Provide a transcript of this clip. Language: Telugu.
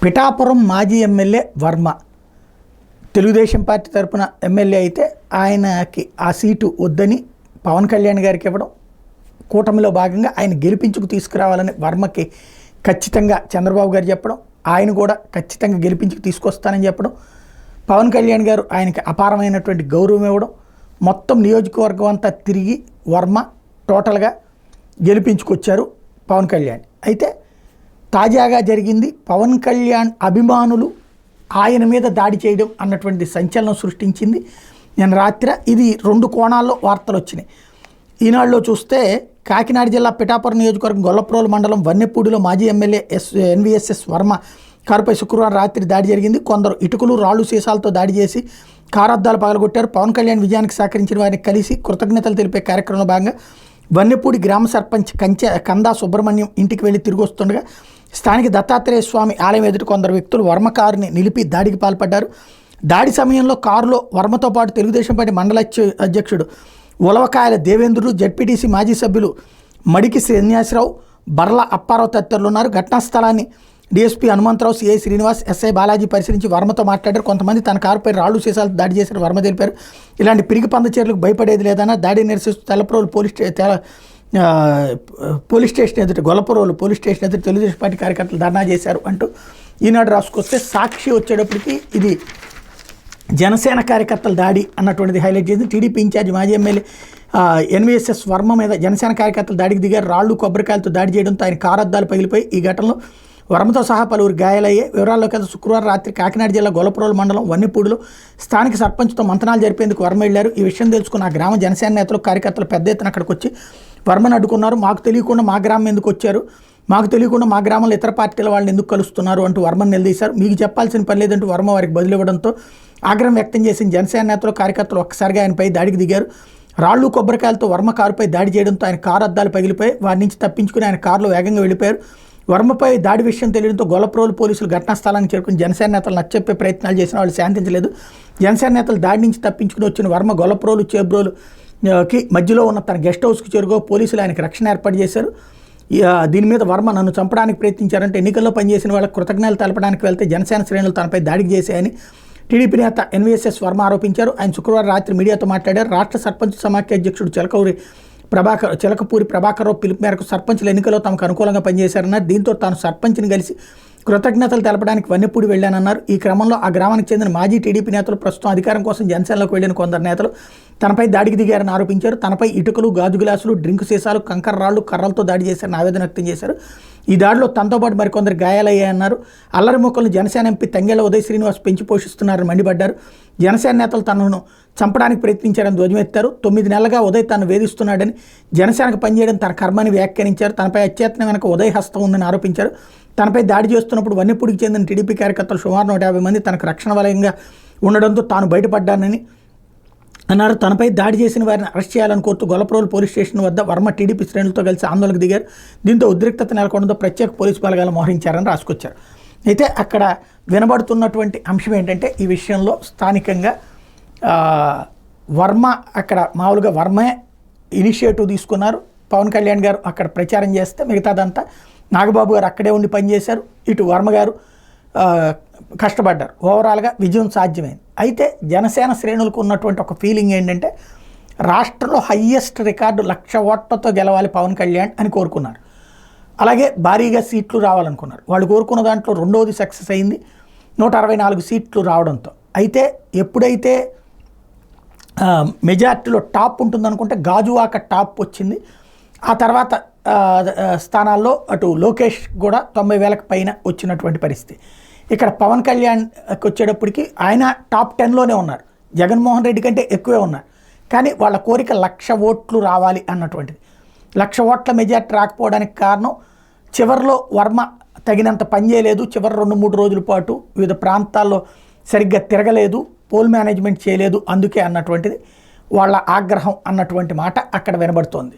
పిఠాపురం మాజీ ఎమ్మెల్యే వర్మ తెలుగుదేశం పార్టీ తరపున ఎమ్మెల్యే అయితే ఆయనకి ఆ సీటు వద్దని పవన్ కళ్యాణ్ గారికి ఇవ్వడం, కూటమిలో భాగంగా ఆయన గెలిపించుకు తీసుకురావాలని వర్మకి ఖచ్చితంగా చంద్రబాబు గారు చెప్పడం, ఆయన కూడా ఖచ్చితంగా గెలిపించుకు తీసుకొస్తానని చెప్పడం, పవన్ కళ్యాణ్ గారు ఆయనకి అపారమైనటువంటి గౌరవం ఇవ్వడం, మొత్తం నియోజకవర్గం అంతా తిరిగి వర్మ టోటల్గా గెలిపించుకొచ్చారు పవన్ కళ్యాణ్. అయితే తాజాగా జరిగింది పవన్ కళ్యాణ్ అభిమానులు ఆయన మీద దాడి చేయడం అన్నటువంటి సంచలనం సృష్టించింది. నేను రాత్రి ఇది 2 కోణాల్లో వార్తలు వచ్చినాయి. ఈనాడులో చూస్తే కాకినాడ జిల్లా పిఠాపురం నియోజకవర్గం గొల్లప్రోలు మండలం వన్నెపూడిలో మాజీ ఎమ్మెల్యే ఎన్వీఎస్ఎస్ వర్మ కారుపై శుక్రవారం రాత్రి దాడి జరిగింది. కొందరు ఇటుకలు రాళ్లు సీసాలతో దాడి చేసి కారద్దాలు పగలగొట్టారు. పవన్ కళ్యాణ్ విజయానికి సహకరించిన వారిని కలిసి కృతజ్ఞతలు తెలిపే కార్యక్రమంలో భాగంగా వన్నెపూడి గ్రామ సర్పంచ్ కందా సుబ్రహ్మణ్యం ఇంటికి వెళ్లి తిరిగి వస్తుండగా స్థానిక దత్తాత్రేయ స్వామి ఆలయం ఎదుట కొందరు వ్యక్తులు వర్మ కారుని నిలిపి దాడికి పాల్పడ్డారు. దాడి సమయంలో కారులో వర్మతో పాటు తెలుగుదేశం పార్టీ మండల అధ్యక్షుడు ఉలవకాయల దేవేంద్రుడు, జడ్పీటీసీ మాజీ సభ్యులు మడికి సన్యాసిరావు, బర్ల అప్పారావు తదితరులు ఉన్నారు. ఘటనా స్థలాన్ని DSP Hanumantharao, CI Srinivas, SI Balaji పరిశీలించి వర్మతో మాట్లాడారు. కొంతమంది తన కారుపై రాళ్లు సీసాలు దాడి చేశారు వర్మ తెలిపారు. ఇలాంటి పిరిగి పంద చర్యలకు భయపడేది లేదన్న దాడిని నిరసిస్తూ తెల్లప్రోలు పోలీస్ స్టేషన్ ఎదుట గొల్లప్రోలు పోలీస్ స్టేషన్ ఎదుట తెలుగుదేశం పార్టీ కార్యకర్తలు ధర్నా చేశారు అంటూ ఈనాడు రాసుకొస్తే సాక్షి వచ్చేటప్పటికి ఇది జనసేన కార్యకర్తల దాడి అన్నటువంటిది హైలైట్ చేసింది. టీడీపీ ఇన్ఛార్జ్ మాజీ ఎమ్మెల్యే ఎన్వీఎస్ఎస్ వర్మ మీద జనసేన కార్యకర్తలు దాడికి దిగారు. రాళ్లు కొబ్బరికాయలతో దాడి చేయడంతో ఆయన కారద్దాలు పగిలిపోయి ఈ ఘటనలో వర్మతో సహా పలువురు గాయాలయ్యాయి. వివరాల్లోకి వెళ్తే శుక్రవారం రాత్రి కాకినాడ జిల్లా గొల్లప్రోలు మండలం వన్నెపూడిలో స్థానిక సర్పంచ్తో మంతనాలు జరిపేందుకు వర్మ వెళ్లారు. ఈ విషయం తెలుసుకున్న ఆ గ్రామ జనసేన నేతలు కార్యకర్తలు పెద్ద ఎత్తున అక్కడికి వచ్చి వర్మను అడ్డుకున్నారు. మాకు తెలియకుండా మా గ్రామం ఎందుకు వచ్చారు, మాకు తెలియకుండా మా గ్రామంలో ఇతర పార్టీల వాళ్ళని ఎందుకు కలుస్తున్నారు అంటూ వర్మను నిలదీశారు. మీకు చెప్పాల్సిన పని లేదంటూ వర్మ వారికి బదులివ్వడంతో ఆగ్రహం వ్యక్తం చేసిన జనసేన నేతలు కార్యకర్తలు ఒక్కసారిగా ఆయనపై దాడికి దిగారు. రాళ్లు కొబ్బరికాయలతో వర్మ కారుపై దాడి చేయడంతో ఆయన కారు అద్దాలు పగిలిపోయి వారి నుంచి తప్పించుకుని ఆయన కారులో వేగంగా వెళ్ళిపోయారు. వర్మపై దాడి విషయం తెలియడంతో గొల్లప్రోలు పోలీసులు ఘటనా స్థలానికి చేరుకుని జనసేన నేతలు నచ్చచెప్పే ప్రయత్నాలు చేసిన వాళ్ళు శాంతించలేదు. జనసేన నేతలు దాడి నుంచి తప్పించుకుని వచ్చిన వర్మ గొల్లప్రోలు చేబ్రోలుకి మధ్యలో ఉన్న తన గెస్ట్ హౌస్కి చేరుకో పోలీసులు ఆయనకు రక్షణ ఏర్పాటు చేశారు. దీని మీద వర్మ నన్ను చంపడానికి ప్రయత్నించారంటే ఎన్నికల్లో పనిచేసిన వాళ్ళకి కృతజ్ఞతలు తెలపడానికి వెళ్తే జనసేన శ్రేణులు తనపై దాడికి చేశాయని టీడీపీ నేత ఎన్వీఎస్ఎస్ వర్మ ఆరోపించారు. ఆయన శుక్రవారం రాత్రి మీడియాతో మాట్లాడారు. రాష్ట్ర సర్పంచ్ సమాఖ్య అధ్యక్షుడు చిలకపూరి ప్రభాకర్రావు పిలుపు మేరకు సర్పంచుల ఎన్నికల్లో తమకు అనుకూలంగా పనిచేశారన్నారు. దీంతో తాను సర్పంచ్ని కలిసి కృతజ్ఞతలు తెలపడానికి వన్నెపూడి వెళ్లానన్నారు. ఈ క్రమంలో ఆ గ్రామానికి చెందిన మాజీ టీడీపీ నేతలు ప్రస్తుతం అధికారం కోసం జనసేనలోకి వెళ్లిన కొందరు నేతలు తనపై దాడికి దిగారని ఆరోపించారు. తనపై ఇటుకలు, గాజు గ్లాసులు, డ్రింక్ సీసాలు, కంకర రాళ్లు, కర్రలతో దాడి చేశారని ఆవేదన వ్యక్తం చేశారు. ఈ దాడిలో తనతో పాటు మరికొందరు గాయాలయ్యాయన్నారు. అల్లరి మొక్కలను జనసేన ఎంపీ తంగెళ్ల ఉదయ్ శ్రీనివాస్ పెంచి పోషిస్తున్నారని మండిపడ్డారు. జనసేన నేతలు తనను చంపడానికి ప్రయత్నించారని ధ్వజమెత్తారు. 9 నెలలుగా ఉదయ్ తనను వేధిస్తున్నాడని, జనసేనకు పనిచేయడం తన కర్మని వ్యాఖ్యానించారు. తనపై అత్యత్నం వెనక ఉదయ్ హస్తం ఉందని ఆరోపించారు. తనపై దాడి చేస్తున్నప్పుడు వన్నెపూడికి చెందిన టీడీపీ కార్యకర్తలు సుమారు 150 మంది తనకు రక్షణ వలయంగా ఉండడంతో తాను బయటపడ్డానని అన్నారు. తనపై దాడి చేసిన వారిని అరెస్ట్ చేయాలని కోరుతూ గొల్లప్రోలు పోలీస్ స్టేషన్ వద్ద వర్మ టీడీపీ శ్రేణులతో కలిసి ఆందోళనకు దిగారు. దీంతో ఉద్రిక్తత నెలకొనడంతో ప్రత్యేక పోలీసు బలగాలు మోహరించారని రాసుకొచ్చారు. అయితే అక్కడ వినబడుతున్నటువంటి అంశం ఏంటంటే ఈ విషయంలో స్థానికంగా వర్మ అక్కడ మామూలుగా వర్మే ఇనిషియేటివ్ తీసుకున్నారు. పవన్ కళ్యాణ్ గారు అక్కడ ప్రచారం చేస్తే మిగతాదంతా నాగబాబు గారు అక్కడే ఉండి పనిచేశారు. ఇటు వర్మ గారు కష్టపడ్డారు. ఓవరాల్గా విజయం సాధ్యమైంది. అయితే జనసేన శ్రేణులకు ఉన్నటువంటి ఒక ఫీలింగ్ ఏంటంటే రాష్ట్రంలో హయ్యెస్ట్ రికార్డు 1,00,000 ఓట్లతో గెలవాలి పవన్ కళ్యాణ్ అని కోరుకున్నారు. అలాగే భారీగా సీట్లు రావాలనుకున్నారు. వాళ్ళు కోరుకున్న దాంట్లో రెండోది సక్సెస్ అయింది, 164 సీట్లు రావడంతో. అయితే ఎప్పుడైతే మెజార్టీలో టాప్ ఉంటుందనుకుంటే గాజువాక టాప్ వచ్చింది. ఆ తర్వాత స్థానాల్లో అటు లోకేష్ కూడా 90,000కి పైన వచ్చినటువంటి పరిస్థితి. ఇక్కడ పవన్ కళ్యాణ్కి వచ్చేటప్పటికి ఆయన టాప్ 10లోనే ఉన్నారు. జగన్మోహన్ రెడ్డి కంటే ఎక్కువే ఉన్నారు. కానీ వాళ్ళ కోరిక 1,00,000 ఓట్లు రావాలి అన్నటువంటిది. 1,00,000 ఓట్ల మెజార్టీ రాకపోవడానికి కారణం చివరిలో వర్మ తగినంత పని చేయలేదు. చివరి 2-3 రోజుల పాటు వివిధ ప్రాంతాల్లో సరిగ్గా తిరగలేదు, పోల్ మేనేజ్మెంట్ చేయలేదు, అందుకే అన్నటువంటిది వాళ్ళ ఆగ్రహం అన్నటువంటి మాట అక్కడ వినబడుతోంది.